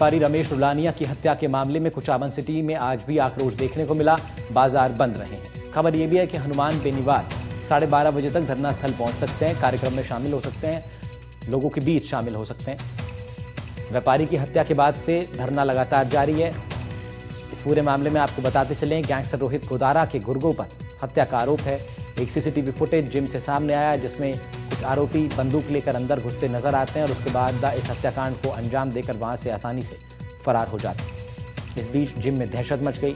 व्यापारी रमेश रुलानिया की हत्या के मामले में कुचामन सिटी में आज भी आक्रोश देखने को मिला। बाजार बंद रहे हैं। खबर यह भी है कि हनुमान बेनीवाल 12:30 बजे तक धरना स्थल पहुंच सकते हैं, कार्यक्रम में शामिल हो सकते हैं, लोगों के बीच शामिल हो सकते हैं। व्यापारी की हत्या के बाद से धरना लगातार जारी है। इस पूरे मामले में आपको बताते चलें, गैंगस्टर रोहित गोदारा के गुर्गों पर हत्या का आरोप है। एक सीसीटीवी फुटेज जिम से सामने आया, जिसमें कुछ आरोपी बंदूक लेकर अंदर घुसते नजर आते हैं और उसके बाद इस हत्याकांड को अंजाम देकर वहां से आसानी से फरार हो जाते हैं। इस बीच जिम में दहशत मच गई।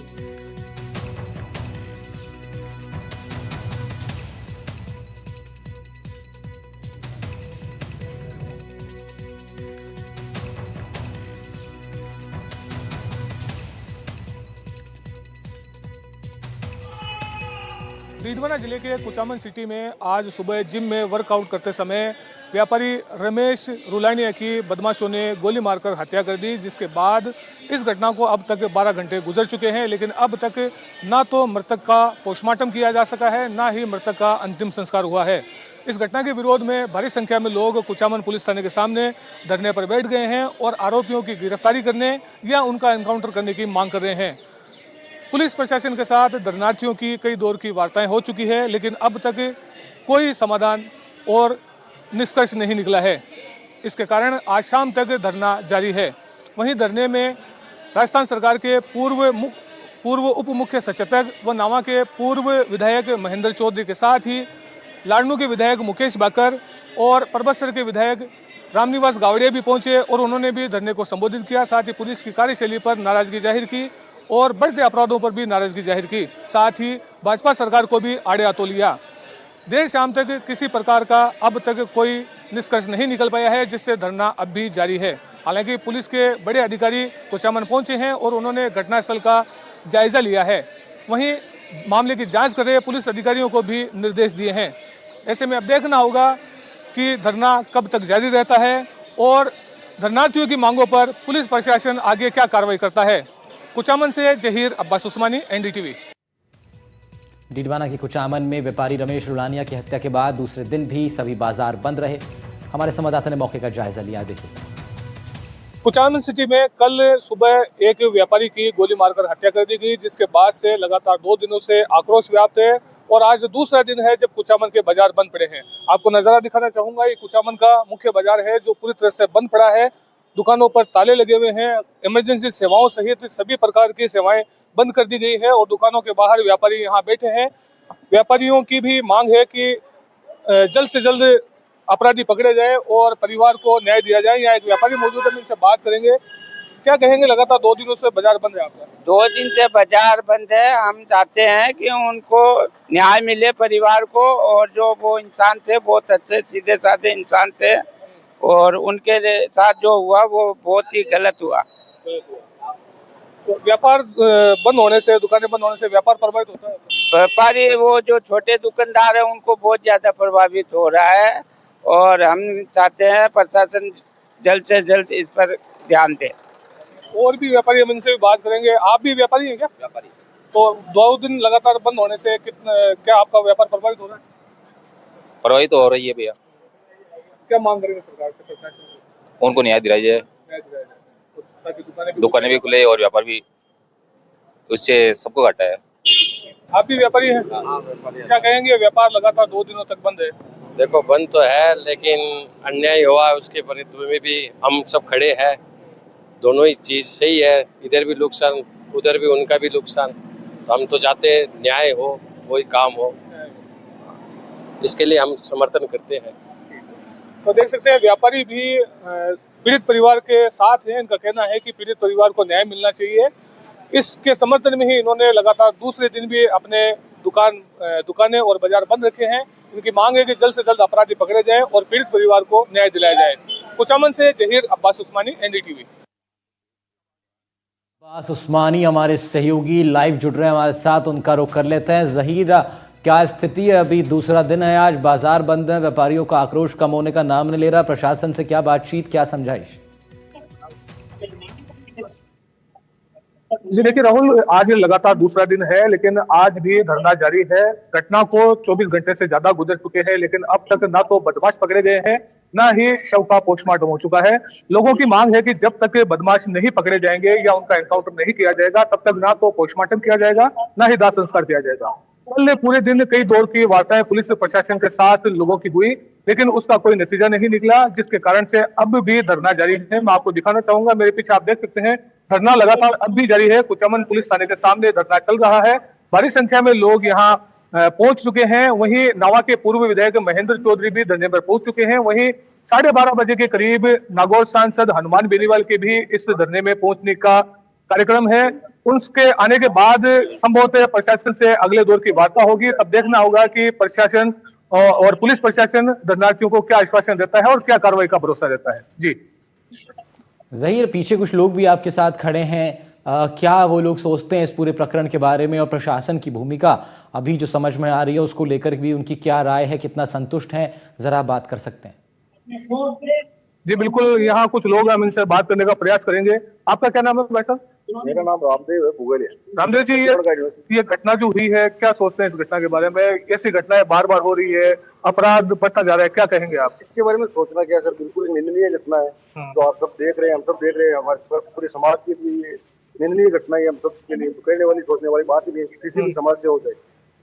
डीडवाना जिले के कुचामन सिटी में आज सुबह जिम में वर्कआउट करते समय व्यापारी रमेश रुलानिया की बदमाशों ने गोली मारकर हत्या कर दी, जिसके बाद इस घटना को अब तक 12 घंटे गुजर चुके हैं, लेकिन अब तक ना तो मृतक का पोस्टमार्टम किया जा सका है, ना ही मृतक का अंतिम संस्कार हुआ है। इस घटना के विरोध में भारी संख्या में लोग कुचामन पुलिस थाने के सामने धरने पर बैठ गए हैं और आरोपियों की गिरफ्तारी करने या उनका एनकाउंटर करने की मांग कर रहे हैं। पुलिस प्रशासन के साथ धरनार्थियों की कई दौर की वार्ताएं हो चुकी है, लेकिन अब तक कोई समाधान और निष्कर्ष नहीं निकला है। इसके कारण आज शाम तक धरना जारी है। वहीं धरने में राजस्थान सरकार के पूर्व उप मुख्य सचेतक व नावा के पूर्व विधायक महेंद्र चौधरी के साथ ही लाडनू के विधायक मुकेश बाकर और परबतसर के विधायक रामनिवास गावड़िया भी पहुंचे और उन्होंने भी धरने को संबोधित किया। साथ ही पुलिस की कार्यशैली पर नाराजगी जाहिर की और बढ़ते अपराधों पर भी नाराजगी जाहिर की। साथ ही भाजपा सरकार को भी आड़े हाथों लिया। देर शाम तक किसी प्रकार का अब तक कोई निष्कर्ष नहीं निकल पाया है, जिससे धरना अब भी जारी है। हालांकि पुलिस के बड़े अधिकारी कुचामन पहुंचे हैं और उन्होंने घटनास्थल का जायजा लिया है। वहीं मामले की जांच कर रहे पुलिस अधिकारियों को भी निर्देश दिए हैं। ऐसे में अब देखना होगा कि धरना कब तक जारी रहता है और धरनार्थियों की मांगों पर पुलिस प्रशासन आगे क्या कार्रवाई करता है। कुचामन से जहीर अब्बास उस्मानी, एनडीटीवी। डीडवाना की कुचामन में व्यापारी रमेश रुलानिया की हत्या के बाद दूसरे दिन भी सभी बाजार बंद रहे। हमारे संवाददाता ने मौके का जायजा लिया। देखिए, कुचामन सिटी में कल सुबह एक व्यापारी की गोली मारकर हत्या कर दी गई, जिसके बाद से लगातार 2 दिनों से आक्रोश व्याप्त है और आज दूसरा दिन है जब कुचामन के बाजार बंद पड़े हैं। आपको नजारा दिखाना चाहूंगा, ये कुचामन का मुख्य बाजार है जो पूरी तरह से बंद पड़ा है। दुकानों पर ताले लगे हुए हैं। इमरजेंसी सेवाओं सहित सभी प्रकार की सेवाएं बंद कर दी गई है और दुकानों के बाहर व्यापारी यहां बैठे हैं। व्यापारियों की भी मांग है कि जल्द से जल्द अपराधी पकड़े जाए और परिवार को न्याय दिया जाए। यहाँ एक व्यापारी मौजूद है, इनसे बात करेंगे। क्या कहेंगे, लगातार 2 दिनों से बाजार बंद है आपका? 2 दिन से बाजार बंद है। हम चाहते हैं कि उनको न्याय मिले परिवार को, और जो वो इंसान थे बहुत अच्छे सीधे साधे इंसान थे और उनके साथ जो हुआ वो बहुत ही गलत हुआ। तो व्यापार बंद होने से, दुकानें बंद होने से व्यापार प्रभावित होता है? व्यापारी वो जो छोटे दुकानदार है उनको बहुत ज्यादा प्रभावित हो रहा है और हम चाहते हैं प्रशासन जल्द से जल्द इस पर ध्यान दे। और भी व्यापारी, हम इनसे भी बात करेंगे। आप भी व्यापारी हैं क्या? व्यापारी। तो 2 दिन लगातार बंद होने से क्या आपका व्यापार प्रभावित हो रहा है? प्रभावित तो हो रही है भैया। क्या मांग करेंगे सरकार से, प्रशासन से? उनको न्याय दिलाया जाए, ताकि दुकानें भी खुले और व्यापार भी, उससे सबको घाटा है। आप भी व्यापारी हैं? क्या कहेंगे, व्यापार लगातार 2 दिनों तक बंद है? देखो, बंद तो है लेकिन अन्याय हुआ उसके परिणाम में भी हम सब खड़े हैं। दोनों ही चीज सही है, इधर भी नुकसान उधर भी उनका भी नुकसान। तो हम तो चाहते हैं न्याय हो, कोई काम हो, इसके लिए हम समर्थन करते हैं। तो देख सकते हैं व्यापारी भी पीड़ित परिवार के साथ हैं। इनका कहना है कि पीड़ित परिवार को न्याय मिलना चाहिए। इसके समर्थन में ही इन्होंने लगातार दूसरे दिन भी अपने दुकानें और बाजार बंद रखे हैं। इनकी मांग है कि जल्द से जल्द अपराधी पकड़े जाएं और पीड़ित परिवार को न्याय दिलाया जाए। कुचामन से जहीर अब्बास उस्मानी, एनडीटीवी। अब्बास उस्मानी हमारे सहयोगी लाइव जुड़ रहे हैं हमारे साथ, उनका रुख कर लेते हैं। जहीर, क्या स्थिति है? अभी दूसरा दिन है, आज बाजार बंद है, व्यापारियों का आक्रोश कम होने का नाम नहीं ले रहा। प्रशासन से क्या बातचीत, क्या समझाइश? जी देखिए राहुल, आज लगातार दूसरा दिन है लेकिन आज भी धरना जारी है। घटना को 24 घंटे से ज्यादा गुजर चुके हैं लेकिन अब तक ना तो बदमाश पकड़े गए हैं, ना ही शव का पोस्टमार्टम हो चुका है। लोगों की मांग है कि जब तक बदमाश नहीं पकड़े जाएंगे या उनका एनकाउंटर नहीं किया जाएगा तब तक ना तो पोस्टमार्टम किया जाएगा, ना ही दाह संस्कार किया जाएगा। कल पूरे दिन कई दौर की वार्ताएं पुलिस प्रशासन के साथ लोगों की हुई लेकिन उसका कोई नतीजा नहीं निकला, जिसके कारण से अब भी धरना जारी है। मैं आपको दिखाना चाहूंगा, मेरे पीछे आप देख सकते हैं धरना लगातार अब भी जारी है। कुचामन पुलिस थाने के सामने धरना चल रहा है। बड़ी संख्या में लोग यहाँ पहुंच चुके हैं। वहीं नावा के पूर्व विधायक महेंद्र चौधरी भी धरने पर पहुंच चुके हैं। वहीं 12:30 बजे के करीब नागौर सांसद हनुमान बेनीवाल के भी इस धरने में पहुंचने का कार्यक्रम है। उसके आने के बाद संभवतः प्रशासन से अगले दौर की वार्ता होगी। अब देखना होगा कि प्रशासन और पुलिस प्रशासन धरनार्थियों को क्या आश्वासन देता है और क्या कार्रवाई का भरोसा देता है। जी ज़हीर, पीछे कुछ लोग भी आपके साथ खड़े हैं, क्या वो लोग सोचते हैं इस पूरे प्रकरण के बारे में और प्रशासन की भूमिका अभी जो समझ में आ रही है उसको लेकर भी उनकी क्या राय है, कितना संतुष्ट हैं, जरा बात कर सकते हैं? जी बिल्कुल, यहाँ कुछ लोग हम इनसे बात करने का प्रयास करेंगे। आपका क्या नाम है भाई साहब? मेरा नाम रामदेव है, भूगोलिया। रामदेव जी, ये घटना जो हुई है, क्या सोचते हैं इस घटना के बारे में? ऐसी घटनाएं बार बार हो रही है, अपराध बढ़ता जा रहा है, क्या कहेंगे आप? इसके बारे में सोचना क्या सर, बिल्कुल निंदनीय घटना है। तो आप सब देख रहे हैं, हम सब देख रहे हैं, हमारे पूरे समाज के लिए निंदनीय घटना है। हम सब के लिए कहने वाली सोचने वाली बात ही नहीं है, किसी भी समाज से हो जाए,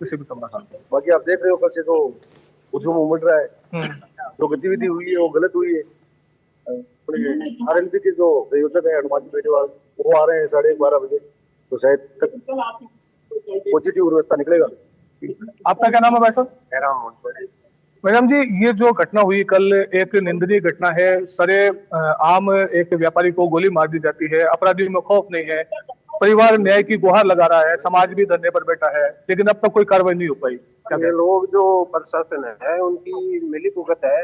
किसी भी समाज। बाकी आप देख रहे हो कल से तो हुजूम उमड़ रहा है। जो गतिविधि हुई है वो गलत हुई है। आरएलपी के जो संयोजक है हनुमान बेनीवाल, वो आ रहे हैं 12:30 बजे, तो शायद तक पॉजिटिव व्यवस्था निकलेगा। आपका क्या नाम है भाई साहब? मैडम जी, ये जो घटना हुई कल एक निंदनीय घटना है। सरे आम एक व्यापारी को गोली मार दी जाती है, अपराधियों में खौफ नहीं है, परिवार न्याय की गुहार लगा रहा है, समाज भी धरने पर बैठा है, लेकिन अब तक कोई कार्रवाई नहीं हो पाई। ये लोग जो प्रशासन है उनकी मिलीभगत है,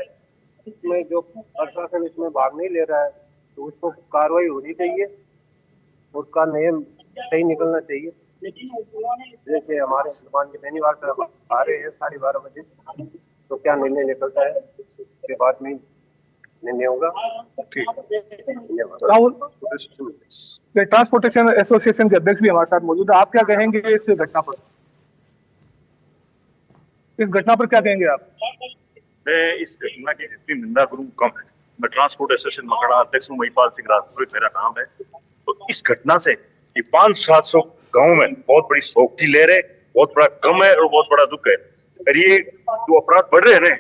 इसमें जो प्रशासन इसमें भाग नहीं ले रहा है तो उसको कार्रवाई होनी चाहिए, उसका नियम सही निकलना चाहिए। जैसे हमारे हनुमान जी बेनीवाल साहब आ रहे हैं 12:30 बजे, तो क्या निर्णय निकलता है उसके बाद में निर्णय होगा। राहुल, ट्रांसपोर्टेशन एसोसिएशन के अध्यक्ष भी हमारे साथ मौजूद है। आप क्या कहेंगे इस घटना पर? इस घटना पर क्या कहेंगे आप? मैं इस घटना की जितनी निंदा करूं कम है। मैं ट्रांसपोर्ट एसोसिएशन मकड़ा अध्यक्ष हूं, महिपाल सिंह राजपुरोहित मेरा नाम है। तो इस घटना से ये 500-700 गाँव में बहुत बड़ी शोक की लहर है, बहुत बड़ा गम है और बहुत बड़ा दुख है। और ये जो अपराध बढ़ रहे हैं ना,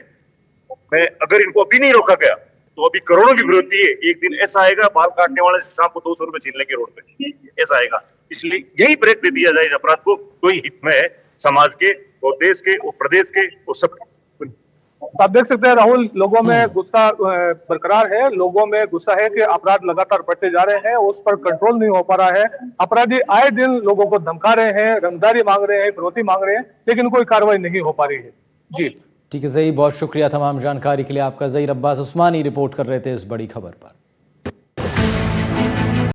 मैं अगर इनको अभी नहीं रोका गया तो अभी करोड़ों की विरोधी है। एक दिन ऐसा आएगा, बाल काटने वाले से सांप को 200 रुपए छीन लेंगे रोड पे, ऐसा आएगा। इसलिए यही ब्रेक दे दिया जाए इस अपराध को, तो ही हित में है समाज के और देश के और प्रदेश के और सब। आप देख सकते हैं राहुल, लोगों में गुस्सा बरकरार है। लोगों में गुस्सा है कि अपराध लगातार बढ़ते जा रहे हैं, उस पर कंट्रोल नहीं हो पा रहा है। अपराधी आए दिन लोगों को धमका रहे हैं, रंगदारी मांग रहे हैं, फिरौती मांग रहे हैं, लेकिन कोई कार्रवाई नहीं हो पा रही है। जी ठीक है ज़हीर, बहुत शुक्रिया तमाम जानकारी के लिए आपका। ज़हीर अब्बास उस्मानी रिपोर्ट कर रहे थे इस बड़ी खबर पर।